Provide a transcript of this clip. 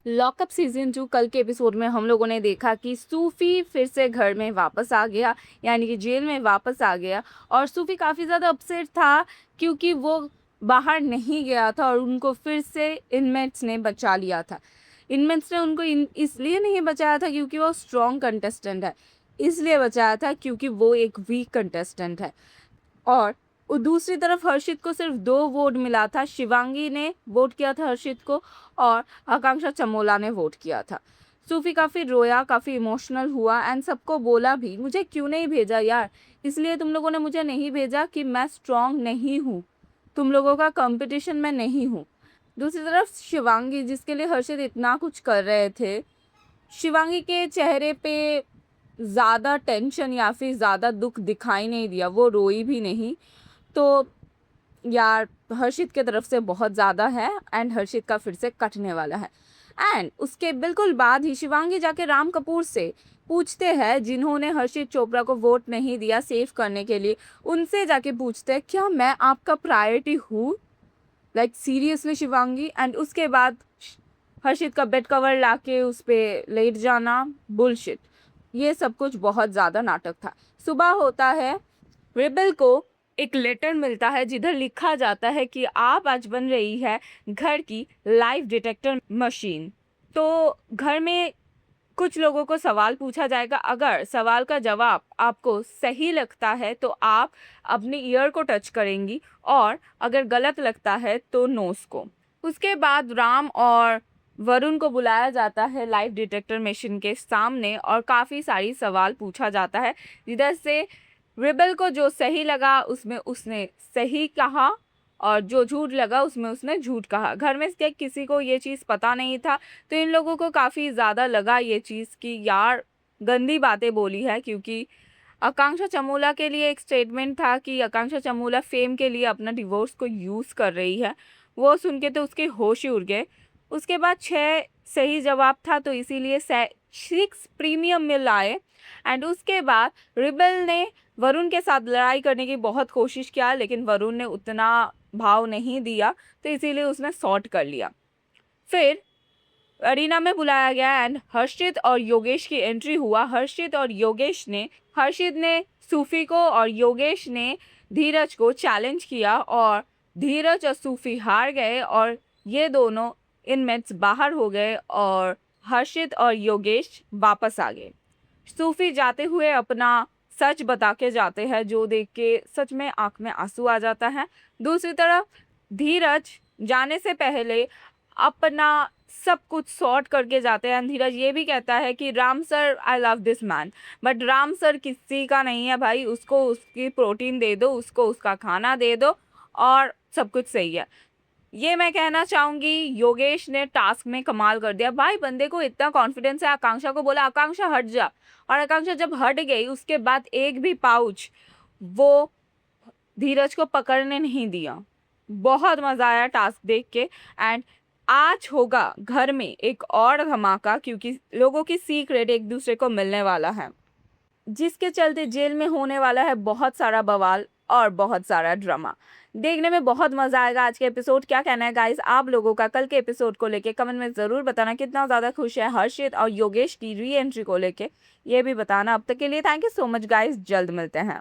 Lockup season 2 कल के episode में हम लोगों ने देखा कि सूफी फिर से घर में वापस आ गया, यानी कि जेल में वापस आ गया। और सूफी काफ़ी ज़्यादा अपसेट था क्योंकि वो बाहर नहीं गया था और उनको फिर से इनमेट्स ने बचा लिया था। इनमेट्स ने उनको इसलिए नहीं बचाया था क्योंकि वो स्ट्रॉन्ग कंटेस्टेंट है, इसलिए बचाया था क्योंकि वो एक वीक कंटेस्टेंट है। और दूसरी तरफ हर्षित को सिर्फ 2 वोट मिला था। शिवांगी ने वोट किया था हर्षित को और आकांक्षा चमोला ने वोट किया था। सूफी काफ़ी रोया, काफ़ी इमोशनल हुआ एंड सबको बोला भी, मुझे क्यों नहीं भेजा यार, इसलिए तुम लोगों ने मुझे नहीं भेजा कि मैं स्ट्रांग नहीं हूँ, तुम लोगों का कंपटीशन में नहीं हूँ। दूसरी तरफ शिवांगी, जिसके लिए हर्षित इतना कुछ कर रहे थे, शिवांगी के चेहरे पे ज़्यादा टेंशन या फिर ज़्यादा दुख दिखाई नहीं दिया, वो रोई भी नहीं। तो यार हर्षित के तरफ से बहुत ज़्यादा है एंड हर्षित का फिर से कटने वाला है। एंड उसके बिल्कुल बाद ही शिवांगी जाके राम कपूर से पूछते हैं, जिन्होंने हर्षित चोपड़ा को वोट नहीं दिया सेव करने के लिए, उनसे जाके पूछते हैं क्या मैं आपका प्रायोरिटी हूँ, लाइक सीरियसली शिवांगी। एंड उसके बाद हर्षित का बेड कवर लाके उस पर लेट जाना, बुलशिट, ये सब कुछ बहुत ज़्यादा नाटक था। सुबह होता है, रिबल को एक लेटर मिलता है जिधर लिखा जाता है कि आप आज बन रही है घर की लाइव डिटेक्टर मशीन। तो घर में कुछ लोगों को सवाल पूछा जाएगा, अगर सवाल का जवाब आपको सही लगता है तो आप अपने ईयर को टच करेंगी और अगर गलत लगता है तो नोज को। उसके बाद राम और वरुण को बुलाया जाता है लाइव डिटेक्टर मशीन के सामने और काफ़ी सारी सवाल पूछा जाता है, जिधर से रिबल को जो सही लगा उसमें उसने सही कहा और जो झूठ लगा उसमें उसने झूठ कहा। घर में से किसी को ये चीज़ पता नहीं था, तो इन लोगों को काफ़ी ज़्यादा लगा ये चीज़ कि यार गंदी बातें बोली है, क्योंकि आकांक्षा चमोला के लिए एक स्टेटमेंट था कि आकांक्षा चमोला फेम के लिए अपना डिवोर्स को यूज़ कर रही है। वो सुन के तो उसके होश ही उड़ गए। उसके बाद 6 सही जवाब था, तो इसीलिए 6 प्रीमियम मिल आए। एंड उसके बाद रिबल ने वरुण के साथ लड़ाई करने की बहुत कोशिश किया, लेकिन वरुण ने उतना भाव नहीं दिया, तो इसीलिए उसने सॉर्ट कर लिया। फिर अरीना में बुलाया गया एंड हर्षित और योगेश की एंट्री हुआ। हर्षित ने सूफी को और योगेश ने धीरज को चैलेंज किया और धीरज और सूफी हार गए और ये दोनों इनमेट्स बाहर हो गए और हर्षित और योगेश वापस आ गए। सूफी जाते हुए अपना सच बता के जाते हैं, जो देख के सच में आंख में आंसू आ जाता है। दूसरी तरफ धीरज जाने से पहले अपना सब कुछ सॉर्ट करके जाते हैं। धीरज ये भी कहता है कि Ram sir, I love this man, but Ram sir किसी का नहीं है भाई, उसको उसकी प्रोटीन दे दो, उसको उसका खाना दे दो और सब कुछ सही है। ये मैं कहना चाहूँगी, योगेश ने टास्क में कमाल कर दिया भाई, बंदे को इतना कॉन्फिडेंस है। आकांक्षा को बोला आकांक्षा हट जा, और आकांक्षा जब हट गई उसके बाद एक भी पाउच वो धीरज को पकड़ने नहीं दिया। बहुत मज़ा आया टास्क देख के। एंड आज होगा घर में एक और धमाका, क्योंकि लोगों की सीक्रेट एक दूसरे को मिलने वाला है, जिसके चलते जेल में होने वाला है बहुत सारा बवाल और बहुत सारा ड्रामा। देखने में बहुत मज़ा आएगा आज के एपिसोड। क्या कहना है गाइस आप लोगों का कल के एपिसोड को लेके? कमेंट में ज़रूर बताना कितना ज़्यादा खुश है हर्षित और योगेश की री एंट्री को लेके, ये भी बताना। अब तक के लिए thank you so much guys, जल्द मिलते हैं।